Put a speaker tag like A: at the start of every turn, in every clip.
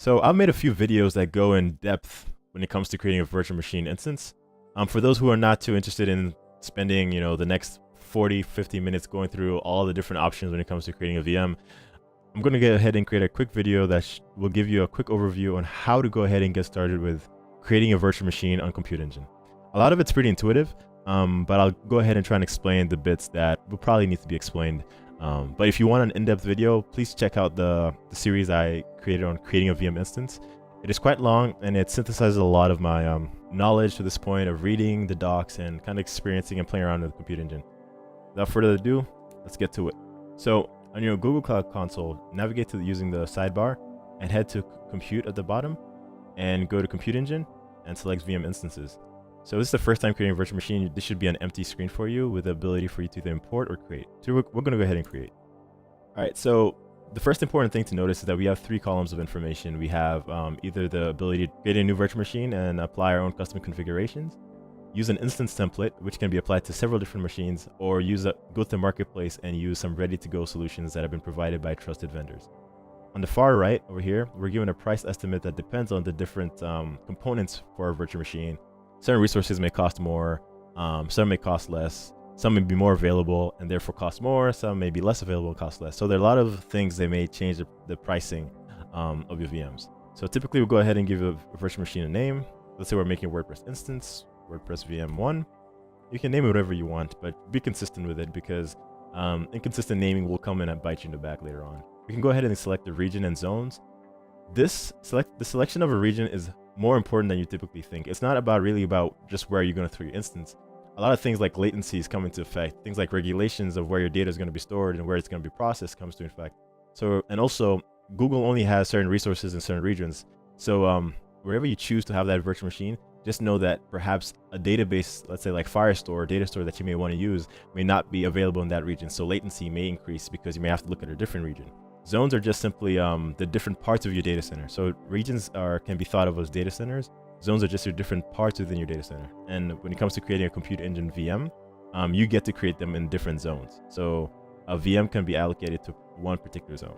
A: So I've made a few videos that go in depth when it comes to creating a virtual machine instance. For those who are not too interested in spending, the next 40, 50 minutes going through all the different options when it comes to creating a VM, I'm going to go ahead and create a quick video that will give you a quick overview on how to go ahead and get started with creating a virtual machine on Compute Engine. A lot of it's pretty intuitive, but I'll go ahead and try and explain the bits that will probably need to be explained. But if you want an in-depth video, please check out the series I created on creating a VM instance. It is quite long, and it synthesizes a lot of my knowledge to this point of reading the docs and kind of experiencing and playing around with the Compute Engine. Without further ado, let's get to it. So on your Google Cloud Console, navigate to using the sidebar and head to Compute at the bottom and go to Compute Engine and select VM instances. So this is the first time creating a virtual machine. This should be an empty screen for you with the ability for you to either import or create. So we're going to go ahead and create. All right, so the first important thing to notice is that we have 3 columns of information. We have either the ability to create a new virtual machine and apply our own custom configurations, use an instance template, which can be applied to several different machines, or go to the marketplace and use some ready-to-go solutions that have been provided by trusted vendors. On the far right over here, we're given a price estimate that depends on the different components for our virtual machine. Certain resources may cost more, some may cost less, some may be more available and therefore cost more, some may be less available and cost less. So there are a lot of things that may change the pricing of your VMs. So typically we'll go ahead and give a virtual machine a name. Let's say we're making a WordPress instance, WordPress VM1. You can name it whatever you want, but be consistent with it because inconsistent naming will come in and bite you in the back later on. We can go ahead and select the region and zones. The selection of a region is more important than you typically think. It's not really about just where you're going to throw your instance. A lot of things like latencies come into effect. Things like regulations of where your data is going to be stored and where it's going to be processed comes to effect. So, and also Google only has certain resources in certain regions. So wherever you choose to have that virtual machine, just know that perhaps a database, let's say like Firestore or data store that you may want to use may not be available in that region. So latency may increase because you may have to look at a different region. Zones are just simply the different parts of your data center. So regions can be thought of as data centers. Zones are just your different parts within your data center. And when it comes to creating a Compute Engine VM, you get to create them in different zones. So a VM can be allocated to one particular zone.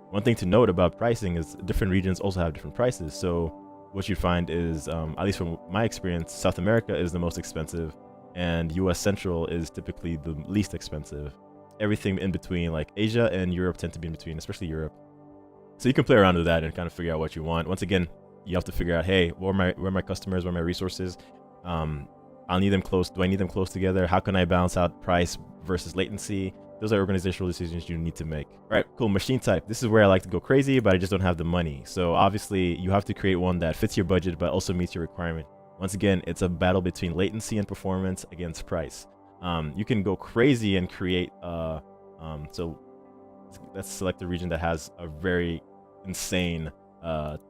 A: One thing to note about pricing is different regions also have different prices. So what you find is, at least from my experience, South America is the most expensive and US Central is typically the least expensive. Everything in between, like Asia and Europe, tend to be in between, especially Europe. So you can play around with that and kind of figure out what you want. Once again, you have to figure out, hey, where are my customers, where are my resources? I'll need them close. Do I need them close together? How can I balance out price versus latency? Those are organizational decisions you need to make. All right, cool. Machine type. This is where I like to go crazy, but I just don't have the money. So obviously, you have to create one that fits your budget, but also meets your requirement. Once again, it's a battle between latency and performance against price. You can go crazy and create so let's select a region that has a very insane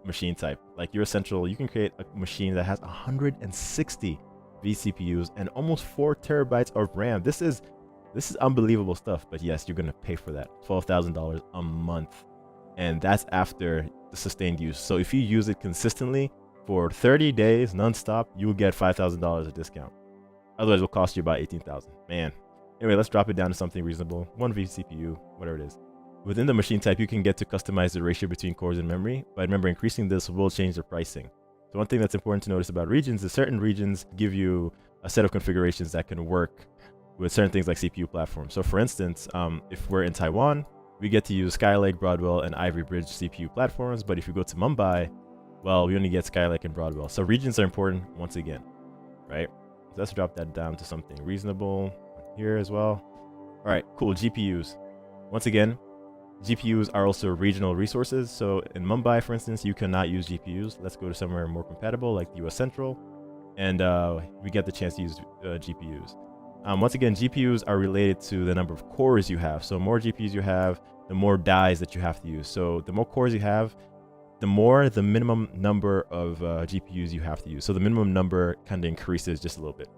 A: machine type. Like your Central, you can create a machine that has 160 vCPUs and almost 4 terabytes of RAM. This is unbelievable stuff, but yes, you're gonna pay for that $12,000 a month, and that's after the sustained use. So if you use it consistently for 30 days nonstop, you will get $5,000 a discount. Otherwise, it will cost you about $18,000. Man. Anyway, let's drop it down to something reasonable. 1 vCPU, whatever it is. Within the machine type, you can get to customize the ratio between cores and memory. But remember, increasing this will change the pricing. So one thing that's important to notice about regions is certain regions give you a set of configurations that can work with certain things like CPU platforms. So for instance, if we're in Taiwan, we get to use Skylake, Broadwell, and Ivory Bridge CPU platforms. But if you go to Mumbai, well, we only get Skylake and Broadwell. So regions are important once again, right? Let's drop that down to something reasonable here as well. All right, cool. GPUs. Once again, GPUs are also regional resources. So in Mumbai, for instance, you cannot use GPUs. Let's go to somewhere more compatible like the US Central, and we get the chance to use GPUs. Once again, GPUs are related to the number of cores you have. So more GPUs you have, the more dies that you have to use. So the more cores you have, the minimum number of GPUs you have to use. So the minimum number kind of increases just a little bit.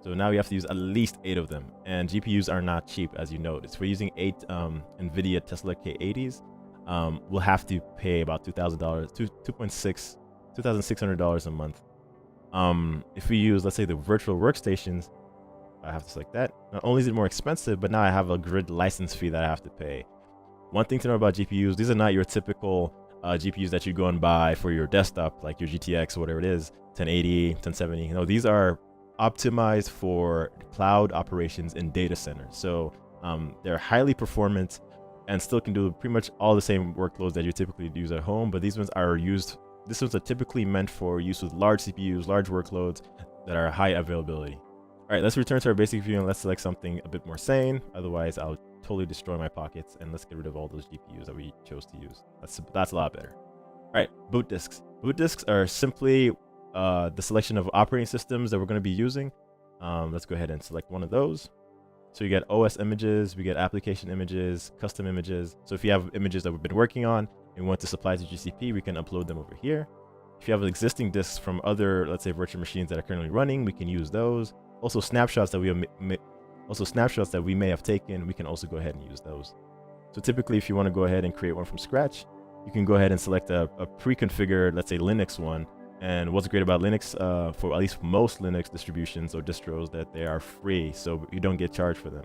A: So now you have to use at least 8 of them. And GPUs are not cheap, as you noticed. If we're using 8 NVIDIA Tesla K80s, we'll have to pay about $2,000, $2,600 a month. If we use, let's say, the virtual workstations, I have to select that. Not only is it more expensive, but now I have a grid license fee that I have to pay. One thing to know about GPUs, these are not your typical GPUs that you go and buy for your desktop, like your GTX or whatever it is, 1080, 1070. You know, these are optimized for cloud operations in data centers. So they're highly performant and still can do pretty much all the same workloads that you typically use at home. But these ones are typically meant for use with large CPUs, large workloads that are high availability. All right, let's return to our basic view and let's select something a bit more sane. Otherwise, I'll totally destroy my pockets, and let's get rid of all those GPUs that we chose to use. That's a lot better. All right, boot disks. Boot disks are simply the selection of operating systems that we're going to be using. Let's go ahead and select one of those. So you get OS images, we get application images, custom images. So if you have images that we've been working on and want to supply to GCP, we can upload them over here. If you have existing disks from other, let's say, virtual machines that are currently running, we can use those. Also snapshots that we may have taken, we can also go ahead and use those. So typically, if you want to go ahead and create one from scratch, you can go ahead and select a pre-configured, let's say, Linux one. And what's great about Linux, for at least most Linux distributions or distros, that they are free, so you don't get charged for them.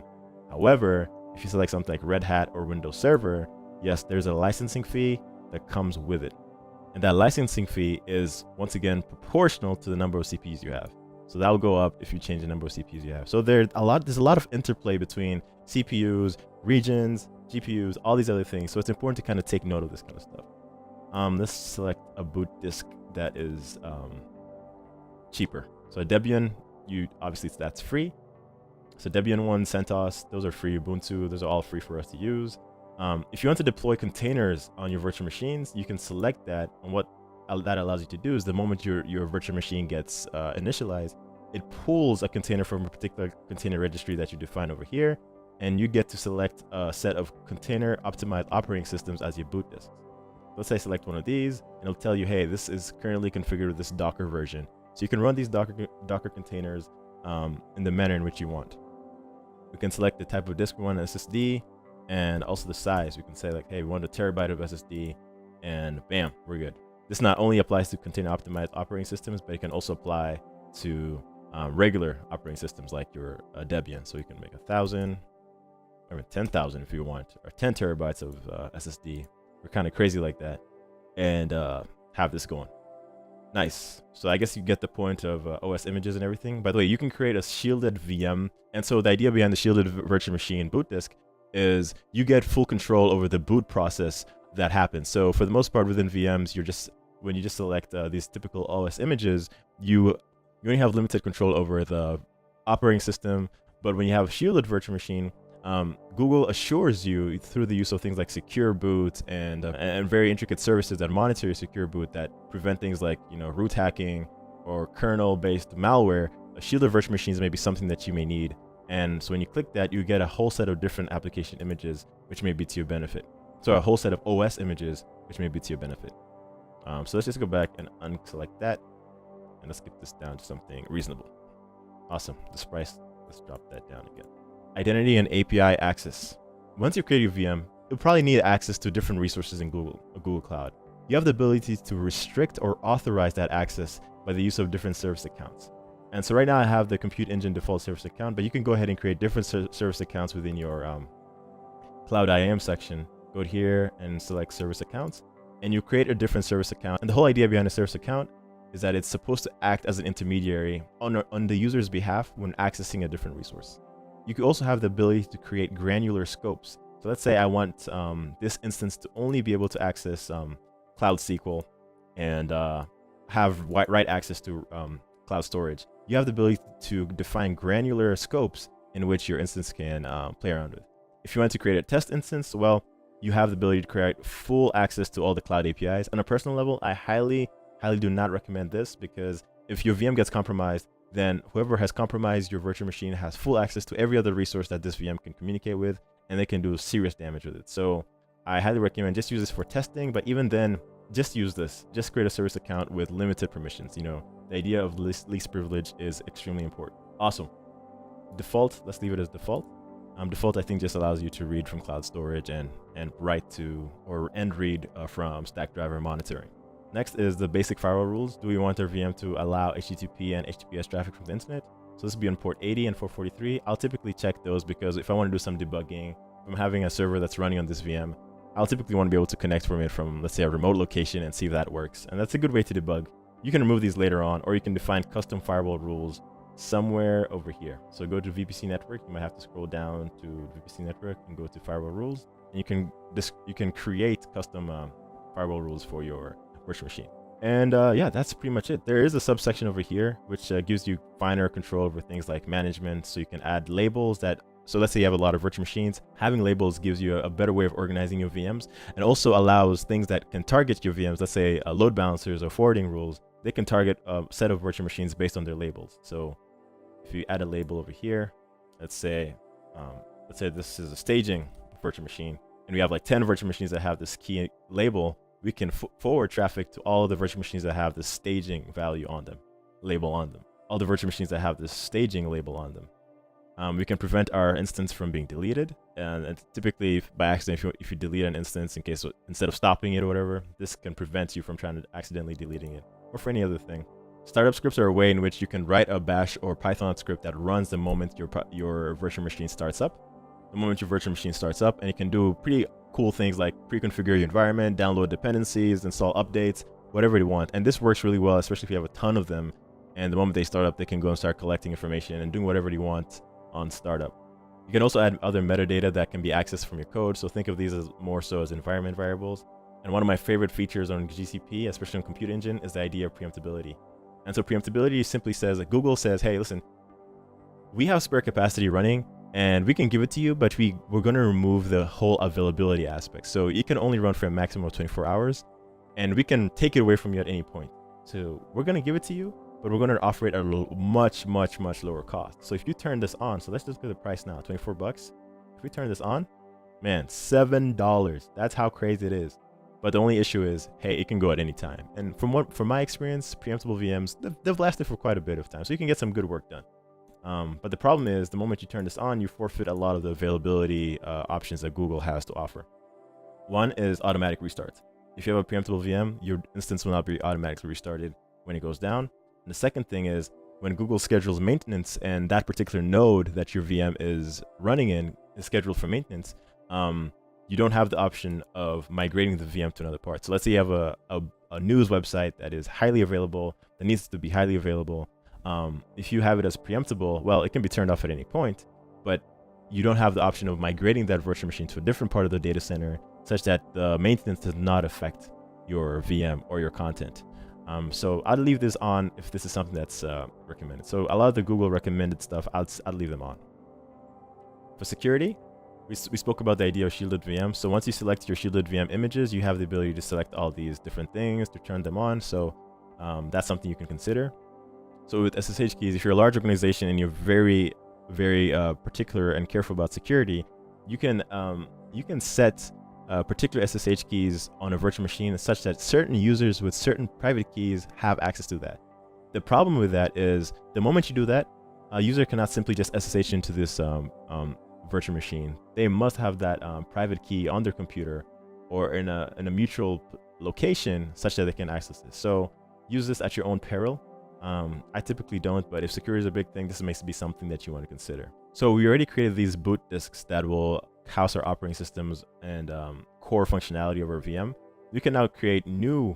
A: However, if you select something like Red Hat or Windows Server, yes, there's a licensing fee that comes with it. And that licensing fee is, once again, proportional to the number of CPUs you have. So that will go up if you change the number of CPUs you have. So there's a lot of interplay between CPUs, regions, GPUs, all these other things. So it's important to kind of take note of this kind of stuff. Let's select a boot disk that is cheaper. So a Debian, obviously that's free. So Debian 1, CentOS, those are free. Ubuntu, those are all free for us to use. If you want to deploy containers on your virtual machines, you can select that. And what that allows you to do is the moment your virtual machine gets initialized, it pulls a container from a particular container registry that you define over here, and you get to select a set of container optimized operating systems as your boot disks. Let's say select one of these, and it'll tell you, hey, this is currently configured with this Docker version. So you can run these Docker containers in the manner in which you want. We can select the type of disk we want, an SSD, and also the size. We can say like, hey, we want a terabyte of SSD, and bam, we're good. This not only applies to container optimized operating systems, but it can also apply to regular operating systems like your Debian. So you can make 1,000 or 10,000 if you want, or 10 terabytes of SSD. We're kind of crazy like that, and have this going. Nice. So I guess you get the point of OS images and everything. By the way, you can create a shielded VM. And so the idea behind the shielded virtual machine boot disk is you get full control over the boot process that happens. So for the most part within VMs, when you just select these typical OS images, you only have limited control over the operating system. But when you have a shielded virtual machine, Google assures you through the use of things like secure boot and very intricate services that monitor your secure boot that prevent things like root hacking or kernel-based malware. Shielded virtual machines may be something that you may need, and so when you click that, you get a whole set of different application images which may be to your benefit. So a whole set of OS images which may be to your benefit. So let's just go back and unselect that, and let's get this down to something reasonable. Awesome. This price, let's drop that down again. Identity and API access. Once you create your VM, you'll probably need access to different resources in Google Cloud. You have the ability to restrict or authorize that access by the use of different service accounts. And so right now I have the Compute Engine default service account, but you can go ahead and create different service accounts within your Cloud IAM section. Go here and select service accounts, and you create a different service account. And the whole idea behind a service account is that it's supposed to act as an intermediary on the user's behalf when accessing a different resource. You could also have the ability to create granular scopes. So let's say I want this instance to only be able to access Cloud SQL and have write access to cloud storage. You have the ability to define granular scopes in which your instance can play around with. If you want to create a test instance, well, you have the ability to create full access to all the cloud APIs. On a personal level, I highly do not recommend this, because if your VM gets compromised, then whoever has compromised your virtual machine has full access to every other resource that this VM can communicate with, and they can do serious damage with it. So I highly recommend just use this for testing, but even then, just use this. Just create a service account with limited permissions. The idea of least privilege is extremely important. Awesome. Default, let's leave it as default. Default, I think, just allows you to read from cloud storage and write to and read from stack driver monitoring. Next is the basic firewall rules. Do we want our VM to allow HTTP and HTTPS traffic from the internet? So this would be on port 80 and 443. I'll typically check those because if I want to do some debugging, if I'm having a server that's running on this VM I'll typically want to be able to connect from it from, let's say, a remote location and see if that works. And that's a good way to debug. You can remove these later on, or you can define custom firewall rules somewhere over here. So go to VPC network. You might have to scroll down to VPC network and go to firewall rules. And you can create custom firewall rules for your virtual machine. And yeah, that's pretty much it. There is a subsection over here which gives you finer control over things like management. So you can add labels that, so let's say you have a lot of virtual machines, having labels gives you a better way of organizing your VMs, and also allows things that can target your VMs, let's say load balancers or forwarding rules. They can target a set of virtual machines based on their labels. So if you add a label over here, let's say this is a staging virtual machine, and we have like 10 virtual machines that have this key label, we can forward traffic to all of the virtual machines that have the staging value on them, label on them. All the virtual machines that have this staging label on them. We can prevent our instance from being deleted, and typically by accident, if you delete an instance, instead of stopping it or whatever, this can prevent you from trying to accidentally deleting it, or for any other thing. Startup scripts are a way in which you can write a Bash or Python script that runs the moment your virtual machine starts up. The moment your virtual machine starts up, and it can do pretty cool things like pre-configure your environment, download dependencies, install updates, whatever you want. And this works really well, especially if you have a ton of them. And the moment they start up, they can go and start collecting information and doing whatever you want on startup. You can also add other metadata that can be accessed from your code. So think of these as more so as environment variables. And one of my favorite features on GCP, especially on Compute Engine, is the idea of preemptability. And so preemptability simply says that Google says, hey, listen, we have spare capacity running, and we can give it to you, but we're going to remove the whole availability aspect. So you can only run for a maximum of 24 hours, and we can take it away from you at any point. So we're going to give it to you, but we're going to offer it at a much, much, much lower cost. So if you turn this on, so let's just look at the price now, 24 bucks. If we turn this on, man, $7. That's how crazy it is. But the only issue is, hey, it can go at any time. And from my experience, preemptible VMs, they've lasted for quite a bit of time. So you can get some good work done. But the problem is, the moment you turn this on, you forfeit a lot of the availability options that Google has to offer. One is automatic restarts. If you have a preemptible VM, your instance will not be automatically restarted when it goes down. And the second thing is, when Google schedules maintenance and that particular node that your VM is running in is scheduled for maintenance, you don't have the option of migrating the VM to another part. So let's say you have a news website that is highly available, that needs to be highly available. If you have it as preemptible, well, it can be turned off at any point, but you don't have the option of migrating that virtual machine to a different part of the data center such that the maintenance does not affect your VM or your content. So I'd leave this on if this is something that's recommended. So a lot of the Google recommended stuff, I'd leave them on. For security, we spoke about the idea of shielded VM. So once you select your shielded VM images, you have the ability to select all these different things to turn them on. So that's something you can consider. So with SSH keys, if you're a large organization and you're very, very particular and careful about security, you can set particular SSH keys on a virtual machine such that certain users with certain private keys have access to that. The problem with that is the moment you do that, a user cannot simply just SSH into this virtual machine. They must have that private key on their computer or in a mutual location such that they can access this. So use this at your own peril. I typically don't, but if security is a big thing, this may be something that you want to consider. So we already created these boot disks that will house our operating systems and core functionality of our VM. We can now create new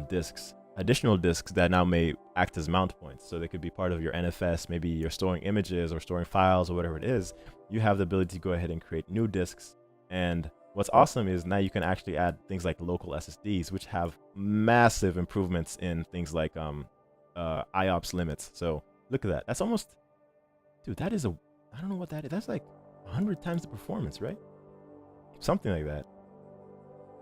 A: disks, additional disks that now may act as mount points. So they could be part of your NFS, maybe you're storing images or storing files or whatever it is. You have the ability to go ahead and create new disks. And what's awesome is now you can actually add things like local SSDs, which have massive improvements in things like IOPS limits. So look at that. That's almost, dude, that is I don't know what that is. That's like 100 times the performance, right? Something like that,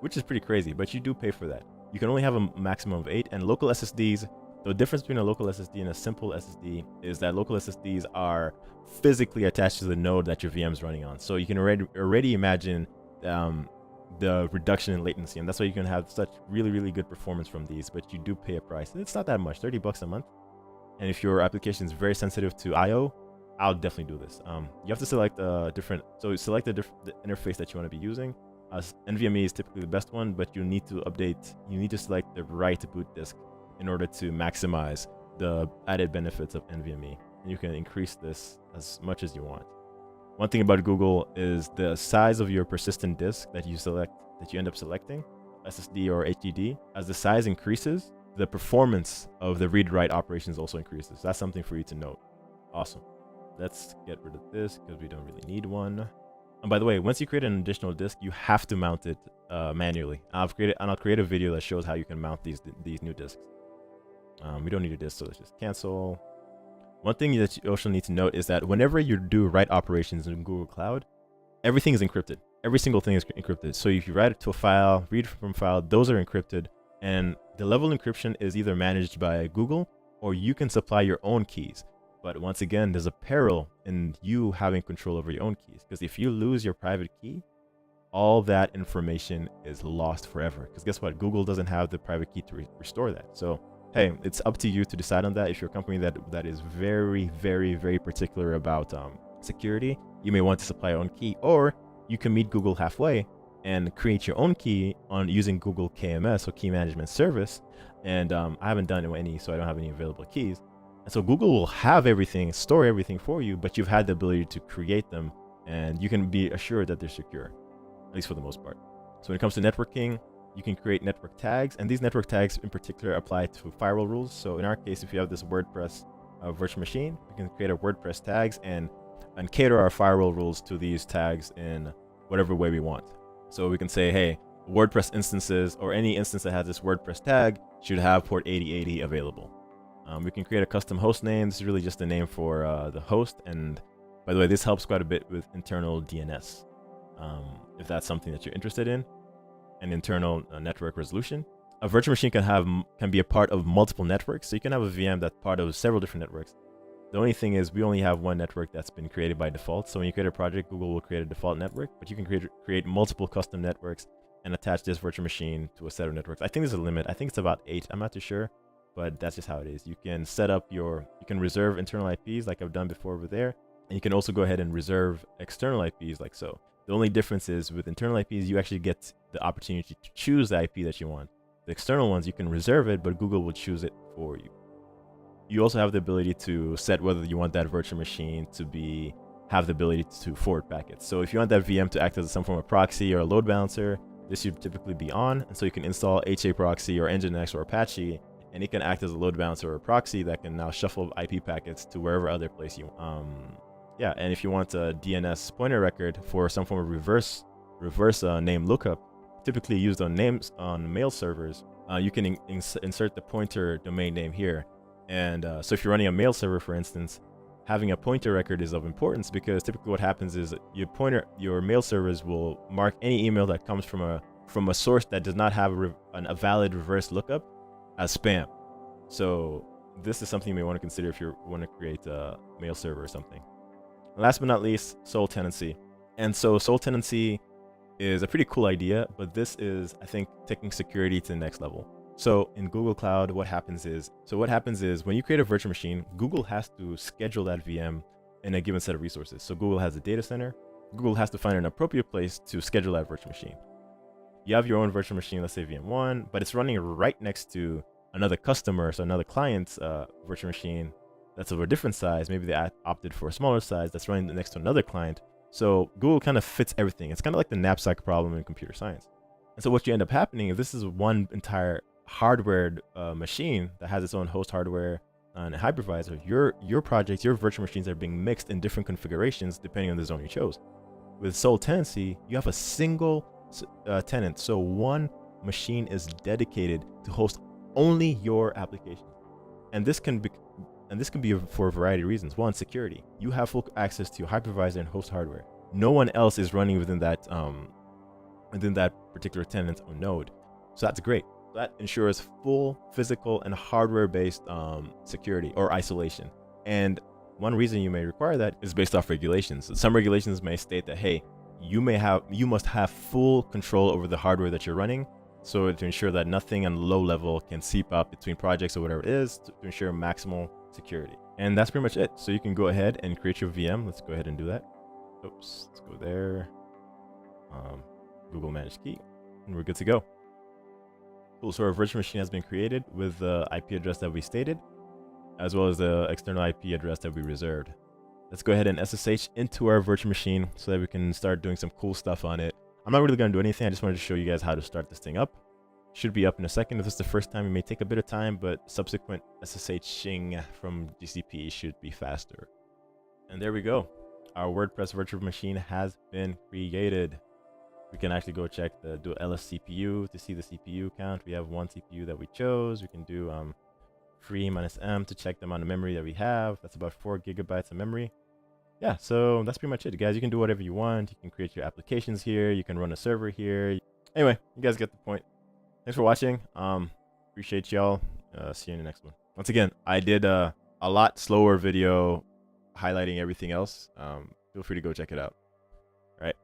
A: which is pretty crazy, but you do pay for that. You can only have a maximum of 8, and local SSDs, the difference between a local SSD and a simple SSD is that local SSDs are physically attached to the node that your VM is running on. So you can already imagine the reduction in latency, and that's why you can have such really, really good performance from these, but you do pay a price. It's not that much, 30 bucks a month. And if your application is very sensitive to IO, I'll definitely do this. You have to select select the interface that you want to be using. NVMe is typically the best one, but you need to select the right boot disk in order to maximize the added benefits of NVMe. And you can increase this as much as you want. One thing about Google is the size of your persistent disk that you end up selecting, SSD or HDD. As the size increases, the performance of the read-write operations also increases. That's something for you to note. Awesome. Let's get rid of this because we don't really need one. And by the way, once you create an additional disk, you have to mount it manually. I'll create a video that shows how you can mount these new disks. We don't need a disk, so let's just cancel. One thing that you also need to note is that whenever you do write operations in Google Cloud, everything is encrypted. Every single thing is encrypted. So if you write it to a file, read from file, those are encrypted. And the level encryption is either managed by Google or you can supply your own keys. But once again, there's a peril in you having control over your own keys. Because if you lose your private key, all that information is lost forever. Because guess what? Google doesn't have the private key to restore that. So hey, it's up to you to decide on that. If you're a company that is very, very, very particular about security, you may want to supply your own key, or you can meet Google halfway and create your own key on using Google KMS, or Key Management Service. And I haven't done any, so I don't have any available keys. And so Google will have everything, store everything for you, but you've had the ability to create them, and you can be assured that they're secure, at least for the most part. So when it comes to networking, you can create network tags, and these network tags in particular apply to firewall rules. So in our case, if you have this WordPress virtual machine, we can create a WordPress tags and cater our firewall rules to these tags in whatever way we want. So we can say, hey, WordPress instances or any instance that has this WordPress tag should have port 8080 available. We can create a custom host name. This is really just a name for the host. And by the way, this helps quite a bit with internal DNS. If that's something that you're interested in, and internal network resolution. A virtual machine can be a part of multiple networks. So you can have a VM that's part of several different networks. The only thing is we only have one network that's been created by default. So when you create a project, Google will create a default network, but you can create multiple custom networks and attach this virtual machine to a set of networks. I think there's a limit. I think it's about 8. I'm not too sure, but that's just how it is. You can set up you can reserve internal IPs like I've done before over there. And you can also go ahead and reserve external IPs like so. The only difference is with internal IPs, you actually get the opportunity to choose the IP that you want. The external ones, you can reserve it, but Google will choose it for you. You also have the ability to set whether you want that virtual machine to have the ability to forward packets. So if you want that VM to act as some form of proxy or a load balancer, this should typically be on. And so you can install HA proxy or Nginx or Apache, and it can act as a load balancer or a proxy that can now shuffle IP packets to wherever other place you want. Yeah, and if you want a DNS pointer record for some form of reverse name lookup, typically used on mail servers, you can insert the pointer domain name here. And so if you're running a mail server, for instance, having a pointer record is of importance, because typically what happens is your mail servers will mark any email that comes from a source that does not have a valid reverse lookup as spam. So this is something you may want to consider if you want to create a mail server or something. Last but not least, sole tenancy. And so sole tenancy is a pretty cool idea, but this is, I think, taking security to the next level. So in Google Cloud, what happens is when you create a virtual machine, Google has to schedule that VM in a given set of resources. So Google has a data center. Google has to find an appropriate place to schedule that virtual machine. You have your own virtual machine, let's say VM1, but it's running right next to another customer, so another client's virtual machine that's of a different size. Maybe they opted for a smaller size that's running next to another client. So Google kind of fits everything. It's kind of like the knapsack problem in computer science. And so what you end up happening is this is one entire hardware machine that has its own host hardware and a hypervisor. Your projects, your virtual machines are being mixed in different configurations depending on the zone you chose. With sole tenancy, you have a single tenant. So one machine is dedicated to host only your application. And this can be for a variety of reasons. One, security. You have full access to your hypervisor and host hardware. No one else is running within that particular tenant or node. So that's great. That ensures full physical and hardware-based security or isolation. And one reason you may require that is based off regulations. Some regulations may state that, hey, you must have full control over the hardware that you're running, so to ensure that nothing on low level can seep up between projects or whatever it is, to ensure maximal security. And that's pretty much it. So you can go ahead and create your VM. Let's go ahead and do that. Oops, let's go there. Google Managed Key, and we're good to go. Cool. So our virtual machine has been created with the IP address that we stated, as well as the external IP address that we reserved. let's go ahead and SSH into our virtual machine so that we can start doing some cool stuff on it. I'm not really going to do anything. I just wanted to show you guys how to start this thing up. Should be up in a second. If it's the first time, it may take a bit of time, but subsequent SSHing from GCP should be faster. And there we go. Our WordPress virtual machine has been created. We can actually go check do ls CPU to see the CPU count. We have one CPU that we chose. We can do free -m to check the amount of memory that we have. That's about 4 GB of memory. Yeah, so that's pretty much it, guys. You can do whatever you want. You can create your applications here. You can run a server here. Anyway, you guys get the point. Thanks for watching. Appreciate y'all. See you in the next one. Once again, I did a lot slower video highlighting everything else. Feel free to go check it out. All right.